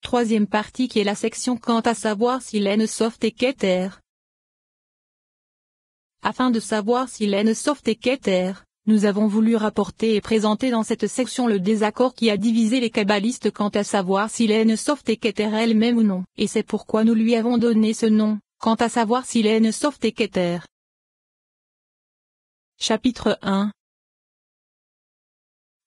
troisième partie qui est la section quant à savoir si l'N-Soft est Keter. Afin de savoir si l'N-Soft est Keter, nous avons voulu rapporter et présenter dans cette section le désaccord qui a divisé les kabbalistes quant à savoir si l'N-Soft est Keter elle-même ou non, et c'est pourquoi nous lui avons donné ce nom, quant à savoir si l'N-Soft est Keter. Chapitre 1.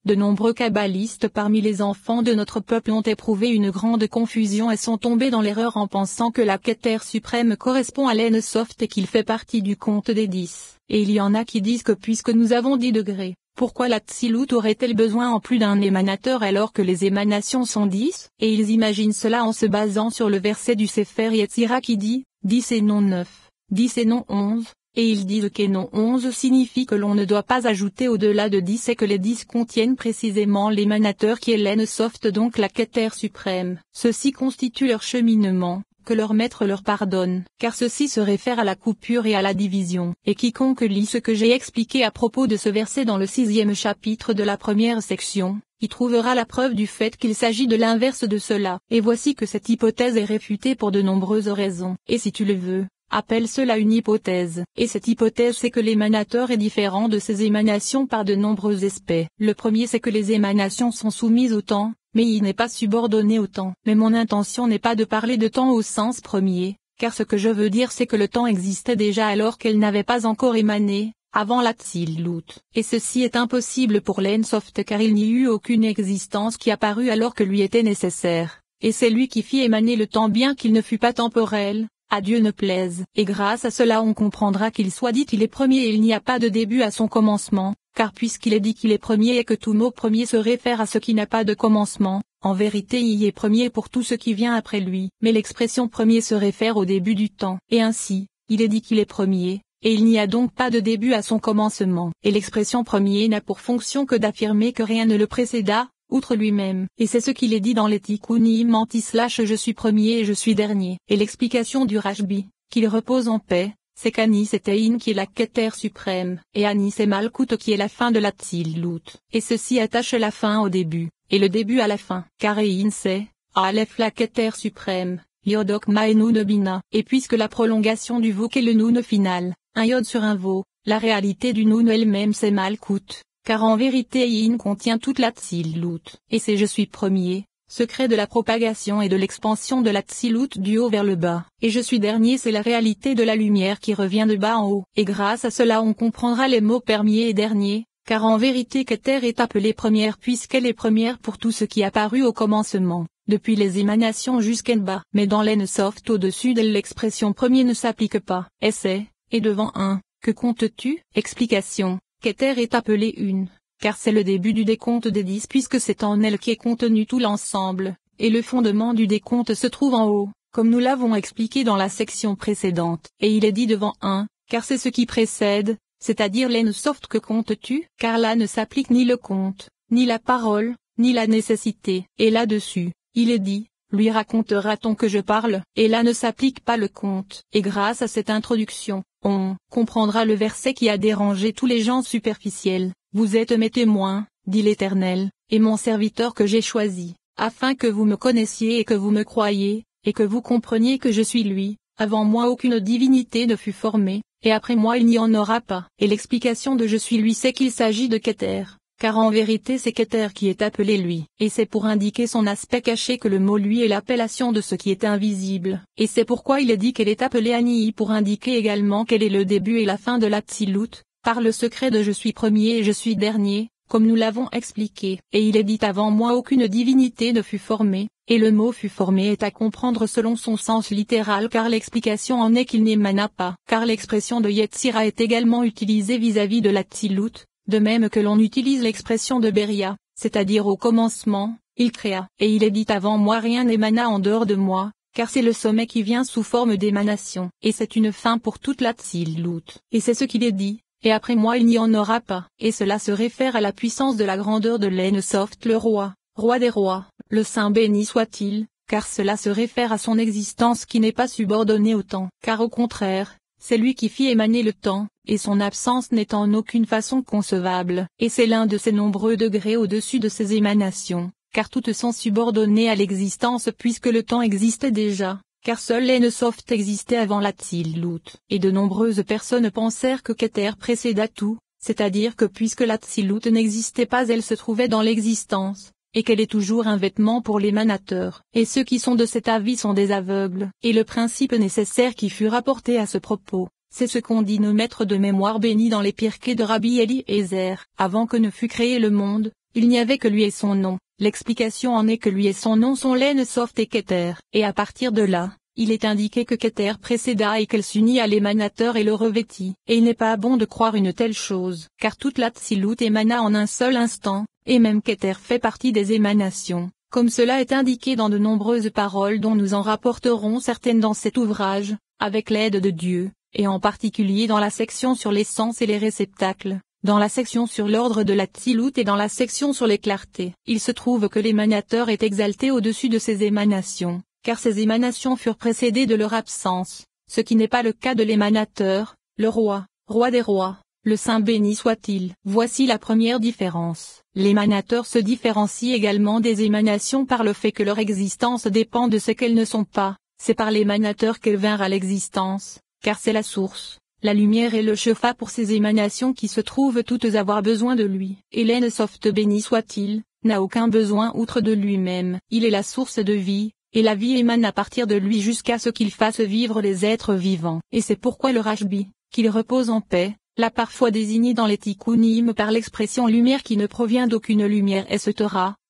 De nombreux kabbalistes parmi les enfants de notre peuple ont éprouvé une grande confusion et sont tombés dans l'erreur en pensant que la Keter suprême correspond à l'N-Soft et qu'il fait partie du compte des 10. Et il y en a qui disent que puisque nous avons 10 degrés, pourquoi la Tzilut aurait-elle besoin en plus d'un émanateur alors que les émanations sont 10? Et ils imaginent cela en se basant sur le verset du Sefer Yetzira qui dit, 10 et non 9, 10 et non 11. Et ils disent que non 11 signifie que l'on ne doit pas ajouter au-delà de 10 et que les 10 contiennent précisément l'émanateur qui est l'N-Soft donc la Keter suprême. Ceci constitue leur cheminement, que leur maître leur pardonne, car ceci se réfère à la coupure et à la division. Et quiconque lit ce que j'ai expliqué à propos de ce verset dans le 6e chapitre de la première section, y trouvera la preuve du fait qu'il s'agit de l'inverse de cela. Et voici que cette hypothèse est réfutée pour de nombreuses raisons. Et si tu le veux, appelle cela une hypothèse. Et cette hypothèse c'est que l'émanateur est différent de ces émanations par de nombreux aspects. Le premier c'est que les émanations sont soumises au temps, mais il n'est pas subordonné au temps. Mais mon intention n'est pas de parler de temps au sens premier, car ce que je veux dire c'est que le temps existait déjà alors qu'elle n'avait pas encore émané, avant la Tzilut. Et ceci est impossible pour l'N-Soft car il n'y eut aucune existence qui apparut alors que lui était nécessaire. Et c'est lui qui fit émaner le temps bien qu'il ne fût pas temporel. À Dieu ne plaise. Et grâce à cela on comprendra qu'il soit dit il est premier et il n'y a pas de début à son commencement, car puisqu'il est dit qu'il est premier et que tout mot premier se réfère à ce qui n'a pas de commencement, en vérité il est premier pour tout ce qui vient après lui. Mais l'expression premier se réfère au début du temps. Et ainsi, il est dit qu'il est premier, et il n'y a donc pas de début à son commencement. Et l'expression premier n'a pour fonction que d'affirmer que rien ne le précéda, outre lui-même. Et c'est ce qu'il est dit dans les Tikkunim anti / je suis premier et je suis dernier. Et l'explication du Rashbi, qu'il repose en paix, c'est qu'Ani c'est Ein qui est la Keter suprême, et Ani c'est Malkut qui est la fin de la Tzilut. Et ceci attache la fin au début, et le début à la fin. Car Ein c'est, Aleph la Keter suprême, Yodok Ma et Nun Bina. Et puisque la prolongation du Vuk est le Nun final, un Yod sur un Vo, la réalité du Nun elle-même c'est Malkut. Car en vérité Yin contient toute la Tzilut, et c'est je suis premier, secret de la propagation et de l'expansion de la Tzilut du haut vers le bas, et je suis dernier c'est la réalité de la lumière qui revient de bas en haut, et grâce à cela on comprendra les mots premier et dernier, car en vérité Keter est appelée première puisqu'elle est première pour tout ce qui apparut au commencement, depuis les émanations jusqu'en bas. Mais dans l'N-Soft au-dessus d'elle l'expression premier ne s'applique pas, et c'est, et devant un, que comptes-tu? Explication. Keter est appelée une, car c'est le début du décompte des 10 puisque c'est en elle qu'est contenu tout l'ensemble, et le fondement du décompte se trouve en haut, comme nous l'avons expliqué dans la section précédente. Et il est dit devant un, car c'est ce qui précède, c'est-à-dire l'N-Soft que comptes-tu? Car là ne s'applique ni le compte, ni la parole, ni la nécessité. Et là-dessus, il est dit, lui racontera-t-on que je parle? Et là ne s'applique pas le compte. Et grâce à cette introduction, on comprendra le verset qui a dérangé tous les gens superficiels. Vous êtes mes témoins, dit l'Éternel, et mon serviteur que j'ai choisi, afin que vous me connaissiez et que vous me croyiez, et que vous compreniez que je suis lui. Avant moi aucune divinité ne fut formée, et après moi il n'y en aura pas. Et l'explication de je suis lui c'est qu'il s'agit de Keter. Car en vérité c'est Keter qui est appelé lui, et c'est pour indiquer son aspect caché que le mot lui est l'appellation de ce qui est invisible, et c'est pourquoi il est dit qu'elle est appelée Ani pour indiquer également qu'elle est le début et la fin de la Tzilut, par le secret de je suis premier et je suis dernier, comme nous l'avons expliqué. Et il est dit avant moi aucune divinité ne fut formée, et le mot fut formé est à comprendre selon son sens littéral car l'explication en est qu'il n'émana pas. Car l'expression de Yetzira est également utilisée vis-à-vis de la Tzilut, de même que l'on utilise l'expression de Beria, c'est-à-dire au commencement, il créa. Et il est dit avant moi rien n'émana en dehors de moi, car c'est le sommet qui vient sous forme d'émanation. Et c'est une fin pour toute la Tzilut. Et c'est ce qu'il est dit, et après moi il n'y en aura pas. Et cela se réfère à la puissance de la grandeur de l'N-Soft le roi, roi des rois, le Saint béni soit-il, car cela se réfère à son existence qui n'est pas subordonnée au temps. Car au contraire, c'est lui qui fit émaner le temps, et son absence n'est en aucune façon concevable. Et c'est l'un de ces nombreux degrés au-dessus de ces émanations, car toutes sont subordonnées à l'existence puisque le temps existait déjà, car seul l'Ensoft existait avant l'Atzilut. Et de nombreuses personnes pensèrent que Keter précéda tout, c'est-à-dire que puisque l'Atzilut n'existait pas elle se trouvait dans l'existence, et qu'elle est toujours un vêtement pour l'émanateur. Et ceux qui sont de cet avis sont des aveugles. Et le principe nécessaire qui fut rapporté à ce propos, c'est ce qu'ont dit nos maîtres de mémoire bénis dans les Pirkei de Rabbi Eliezer. Avant que ne fût créé le monde, il n'y avait que lui et son nom. L'explication en est que lui et son nom sont l'Ensoft et Keter. Et à partir de là, il est indiqué que Keter précéda et qu'elle s'unit à l'émanateur et le revêtit. Et il n'est pas bon de croire une telle chose, car toute l'Atzilut émana en un seul instant, et même Keter fait partie des émanations, comme cela est indiqué dans de nombreuses paroles dont nous en rapporterons certaines dans cet ouvrage, avec l'aide de Dieu, et en particulier dans la section sur l'essence et les réceptacles, dans la section sur l'ordre de l'Atzilut et dans la section sur les clartés. Il se trouve que l'émanateur est exalté au-dessus de ces émanations, car ces émanations furent précédées de leur absence, ce qui n'est pas le cas de l'émanateur, le roi, roi des rois. Le Saint béni soit-il. Voici la première différence. L'émanateur se différencie également des émanations par le fait que leur existence dépend de ce qu'elles ne sont pas, c'est par l'émanateur qu'elles vinrent à l'existence, car c'est la source, la lumière et le chefa pour ces émanations qui se trouvent toutes avoir besoin de lui. Et l'Ensoft béni soit-il, n'a aucun besoin outre de lui-même. Il est la source de vie, et la vie émane à partir de lui jusqu'à ce qu'il fasse vivre les êtres vivants. Et c'est pourquoi le Rashbi, qu'il repose en paix, l'a parfois désigné dans les Tikkunim par l'expression lumière qui ne provient d'aucune lumière etc.,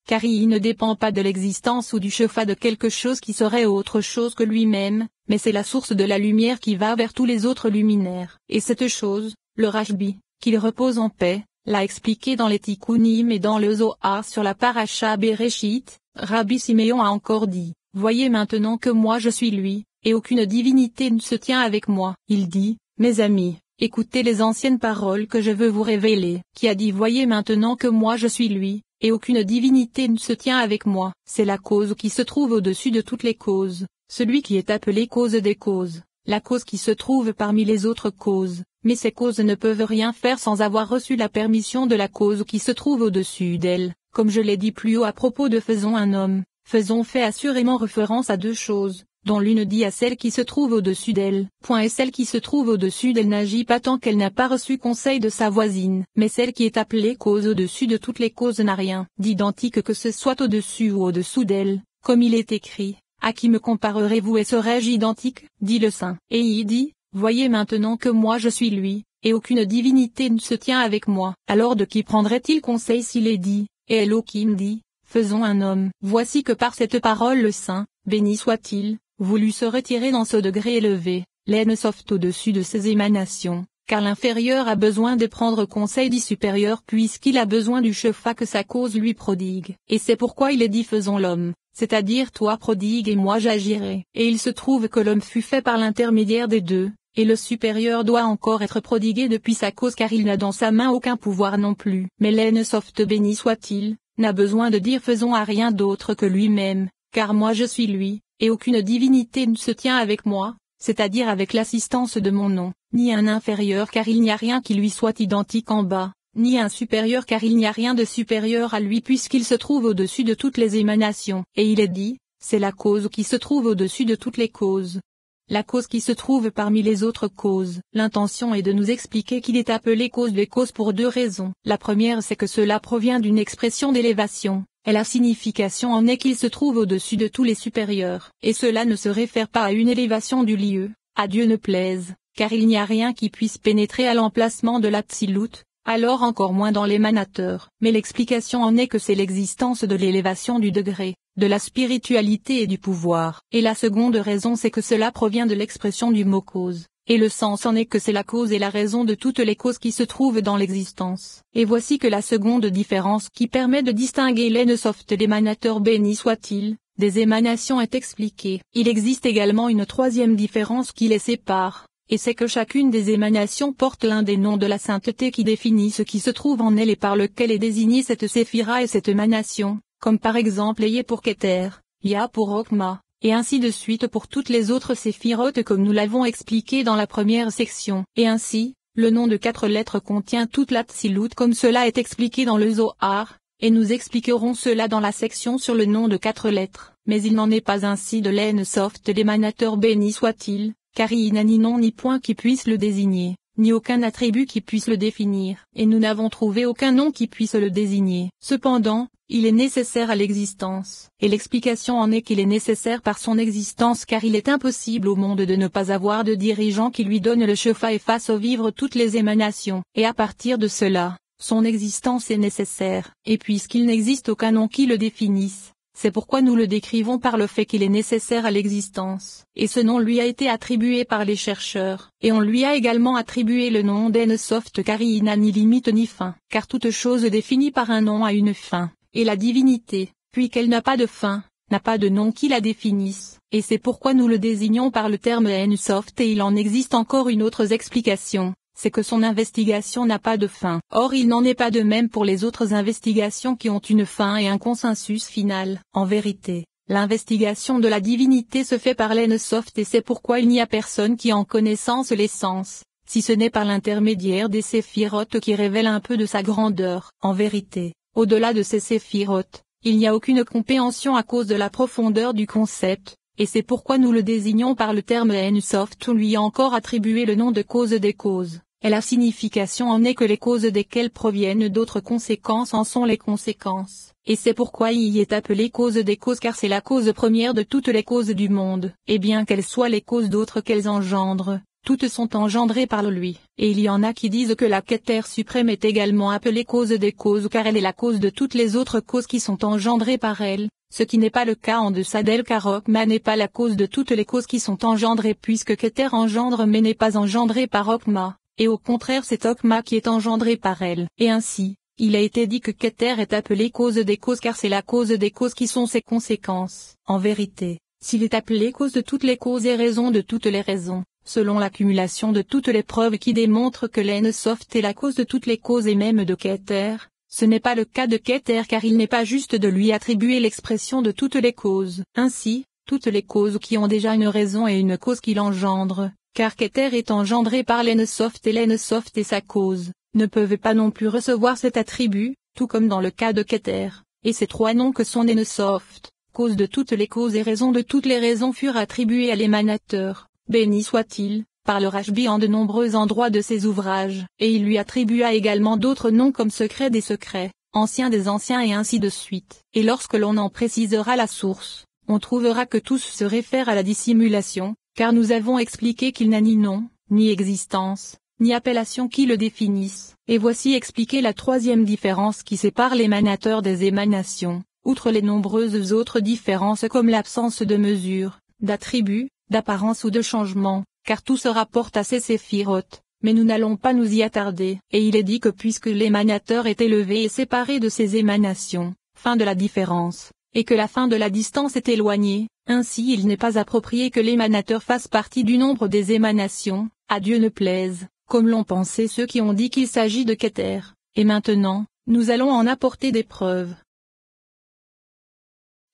car il ne dépend pas de l'existence ou du chefa de quelque chose qui serait autre chose que lui-même, mais c'est la source de la lumière qui va vers tous les autres luminaires. Et cette chose, le Rashbi, qu'il repose en paix, l'a expliqué dans les Tikkunim et dans le Zohar sur la Parasha Bereshit. Rabbi Siméon a encore dit, « Voyez maintenant que moi je suis lui, et aucune divinité ne se tient avec moi. » Il dit, « Mes amis, écoutez les anciennes paroles que je veux vous révéler. » Qui a dit « Voyez maintenant que moi je suis lui, et aucune divinité ne se tient avec moi. » C'est la cause qui se trouve au-dessus de toutes les causes, celui qui est appelé cause des causes, la cause qui se trouve parmi les autres causes, mais ces causes ne peuvent rien faire sans avoir reçu la permission de la cause qui se trouve au-dessus d'elles. Comme je l'ai dit plus haut à propos de faisons un homme, faisons fait assurément référence à deux choses, dont l'une dit à celle qui se trouve au-dessus d'elle. Et celle qui se trouve au-dessus d'elle n'agit pas tant qu'elle n'a pas reçu conseil de sa voisine. Mais celle qui est appelée cause au-dessus de toutes les causes n'a rien d'identique que ce soit au-dessus ou au-dessous d'elle, comme il est écrit. À qui me comparerez-vous et serais-je identique, dit le Saint. Et il dit, voyez maintenant que moi je suis lui, et aucune divinité ne se tient avec moi. Alors de qui prendrait-il conseil s'il est dit, et Elohim dit, faisons un homme. Voici que par cette parole le Saint, béni soit-il, voulut se retirer dans ce degré élevé, l'Ensoft au-dessus de ses émanations, car l'inférieur a besoin de prendre conseil du supérieur puisqu'il a besoin du chefa que sa cause lui prodigue. Et c'est pourquoi il est dit faisons l'homme, c'est-à-dire toi prodigue et moi j'agirai. Et il se trouve que l'homme fut fait par l'intermédiaire des deux, et le supérieur doit encore être prodigué depuis sa cause car il n'a dans sa main aucun pouvoir non plus. Mais l'Ensoft béni soit-il, n'a besoin de dire faisons à rien d'autre que lui-même, car moi je suis lui, et aucune divinité ne se tient avec moi, c'est-à-dire avec l'assistance de mon nom, ni un inférieur car il n'y a rien qui lui soit identique en bas, ni un supérieur car il n'y a rien de supérieur à lui puisqu'il se trouve au-dessus de toutes les émanations. Et il est dit, c'est la cause qui se trouve au-dessus de toutes les causes. La cause qui se trouve parmi les autres causes. L'intention est de nous expliquer qu'il est appelé cause des causes pour deux raisons. La première c'est que cela provient d'une expression d'élévation. Et la signification en est qu'il se trouve au-dessus de tous les supérieurs. Et cela ne se réfère pas à une élévation du lieu, à Dieu ne plaise, car il n'y a rien qui puisse pénétrer à l'emplacement de l'Atzilut, alors encore moins dans l'émanateur. Mais l'explication en est que c'est l'existence de l'élévation du degré, de la spiritualité et du pouvoir. Et la seconde raison c'est que cela provient de l'expression du mot cause. Et le sens en est que c'est la cause et la raison de toutes les causes qui se trouvent dans l'existence. Et voici que la seconde différence qui permet de distinguer l'Ensoft et l'émanateur béni soit-il, des émanations est expliquée. Il existe également une troisième différence qui les sépare, et c'est que chacune des émanations porte l'un des noms de la sainteté qui définit ce qui se trouve en elle et par lequel est désignée cette séphira et cette émanation, comme par exemple Yé pour Keter, Ya pour Okma, et ainsi de suite pour toutes les autres séphirotes comme nous l'avons expliqué dans la première section. Et ainsi, le nom de 4 lettres contient toute l'Atzilut comme cela est expliqué dans le Zohar, et nous expliquerons cela dans la section sur le nom de 4 lettres. Mais il n'en est pas ainsi de l'Ainsoft l'émanateur béni soit-il, car il n'a ni nom ni point qui puisse le désigner, ni aucun attribut qui puisse le définir, et nous n'avons trouvé aucun nom qui puisse le désigner. Cependant, il est nécessaire à l'existence, et l'explication en est qu'il est nécessaire par son existence car il est impossible au monde de ne pas avoir de dirigeant qui lui donne le chefa et fasse vivre toutes les émanations, et à partir de cela, son existence est nécessaire, et puisqu'il n'existe aucun nom qui le définisse, c'est pourquoi nous le décrivons par le fait qu'il est nécessaire à l'existence, et ce nom lui a été attribué par les chercheurs, et on lui a également attribué le nom d'Ainsoft car il n'a ni limite ni fin, car toute chose définie par un nom a une fin, et la divinité, puis qu'elle n'a pas de fin, n'a pas de nom qui la définisse, et c'est pourquoi nous le désignons par le terme Ainsoft et il en existe encore une autre explication. C'est que son investigation n'a pas de fin. Or il n'en est pas de même pour les autres investigations qui ont une fin et un consensus final. En vérité, l'investigation de la divinité se fait par l'Ainsoft et c'est pourquoi il n'y a personne qui en connaissance l'essence, si ce n'est par l'intermédiaire des séphirotes qui révèlent un peu de sa grandeur. En vérité, au-delà de ces séphirotes, il n'y a aucune compréhension à cause de la profondeur du concept. Et c'est pourquoi nous le désignons par le terme Ainsoft ou lui a encore attribué le nom de cause des causes, et la signification en est que les causes desquelles proviennent d'autres conséquences en sont les conséquences, et c'est pourquoi il y est appelé cause des causes car c'est la cause première de toutes les causes du monde, et bien qu'elles soient les causes d'autres qu'elles engendrent, toutes sont engendrées par lui, et il y en a qui disent que la Keter suprême est également appelée cause des causes car elle est la cause de toutes les autres causes qui sont engendrées par elle. Ce qui n'est pas le cas en deçà d'elle car Okma n'est pas la cause de toutes les causes qui sont engendrées puisque Keter engendre mais n'est pas engendré par Okma, et au contraire c'est Okma qui est engendré par elle. Et ainsi, il a été dit que Keter est appelé cause des causes car c'est la cause des causes qui sont ses conséquences. En vérité, s'il est appelé cause de toutes les causes et raison de toutes les raisons, selon l'accumulation de toutes les preuves qui démontrent que l'Ainsoft est la cause de toutes les causes et même de Keter, ce n'est pas le cas de Keter car il n'est pas juste de lui attribuer l'expression de toutes les causes. Ainsi, toutes les causes qui ont déjà une raison et une cause qui l'engendre, car Keter est engendré par l'Ainsoft et l'Ainsoft est sa cause, ne peuvent pas non plus recevoir cet attribut, tout comme dans le cas de Keter, et ces 3 noms que sont Ainsoft, cause de toutes les causes et raison de toutes les raisons furent attribués à l'émanateur, béni soit-il, par le Rashbi en de nombreux endroits de ses ouvrages, et il lui attribua également d'autres noms comme secret des secrets, ancien des anciens et ainsi de suite. Et lorsque l'on en précisera la source, on trouvera que tous se réfèrent à la dissimulation, car nous avons expliqué qu'il n'a ni nom, ni existence, ni appellation qui le définissent. Et voici expliquer la 3e différence qui sépare l'émanateur des émanations, outre les nombreuses autres différences comme l'absence de mesure, d'attribut, d'apparence ou de changement. Car tout se rapporte à ces séphirotes, mais nous n'allons pas nous y attarder. Et il est dit que puisque l'émanateur est élevé et séparé de ses émanations, fin de la différence, et que la fin de la distance est éloignée, ainsi il n'est pas approprié que l'émanateur fasse partie du nombre des émanations, à Dieu ne plaise, comme l'ont pensé ceux qui ont dit qu'il s'agit de Keter. Et maintenant, nous allons en apporter des preuves.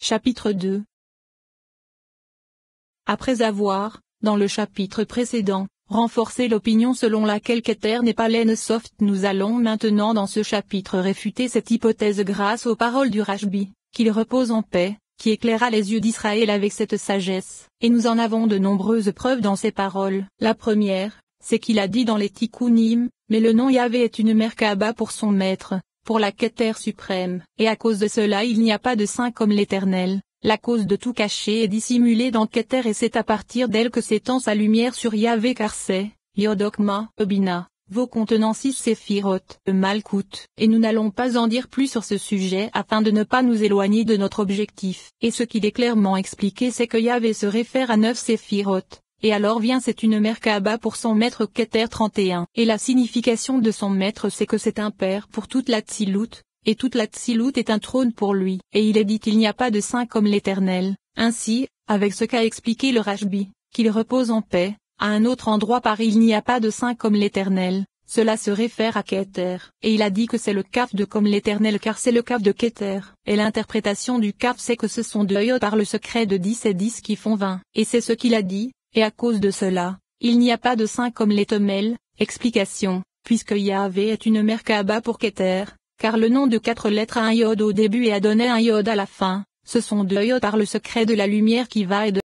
Chapitre 2. Après avoir, dans le chapitre précédent, renforcé l'opinion selon laquelle Keter n'est pas l'Ainsoft, nous allons maintenant dans ce chapitre réfuter cette hypothèse grâce aux paroles du Rashbi, qu'il repose en paix, qui éclaira les yeux d'Israël avec cette sagesse, et nous en avons de nombreuses preuves dans ces paroles. La première, c'est qu'il a dit dans les Tikkunim, mais le nom Yahvé est une Merkaba pour son maître, pour la Keter suprême, et à cause de cela il n'y a pas de saint comme l'Éternel. La cause de tout caché est dissimulée dans Keter et c'est à partir d'elle que s'étend sa lumière sur Yahvé car c'est, Yodokma, Bina, vos contenant 6 séphirotes, Malkout, et nous n'allons pas en dire plus sur ce sujet afin de ne pas nous éloigner de notre objectif. Et ce qu'il est clairement expliqué c'est que Yahvé se réfère à 9 séphirotes, et alors vient c'est une Merkaba pour son maître Keter 31. Et la signification de son maître c'est que c'est un père pour toute la Tsilut. Et toute la Tsilut est un trône pour lui. Et il est dit qu'il n'y a pas de saint comme l'Éternel. Ainsi, avec ce qu'a expliqué le Rashbi, qu'il repose en paix, à un autre endroit par il n'y a pas de saint comme l'Éternel, cela se réfère à Keter. Et il a dit que c'est le Kaf de comme l'Éternel car c'est le Kaf de Keter. Et l'interprétation du Kaf c'est que ce sont 2 Yod par le secret de 10 et 10 qui font 20. Et c'est ce qu'il a dit, et à cause de cela, il n'y a pas de saint comme l'Étomel. Explication, puisque Yahvé est une Merkaba pour Keter. car le nom de 4 lettres a un iode au début et a donné un iode à la fin, ce sont 2 iodes par le secret de la lumière qui va et de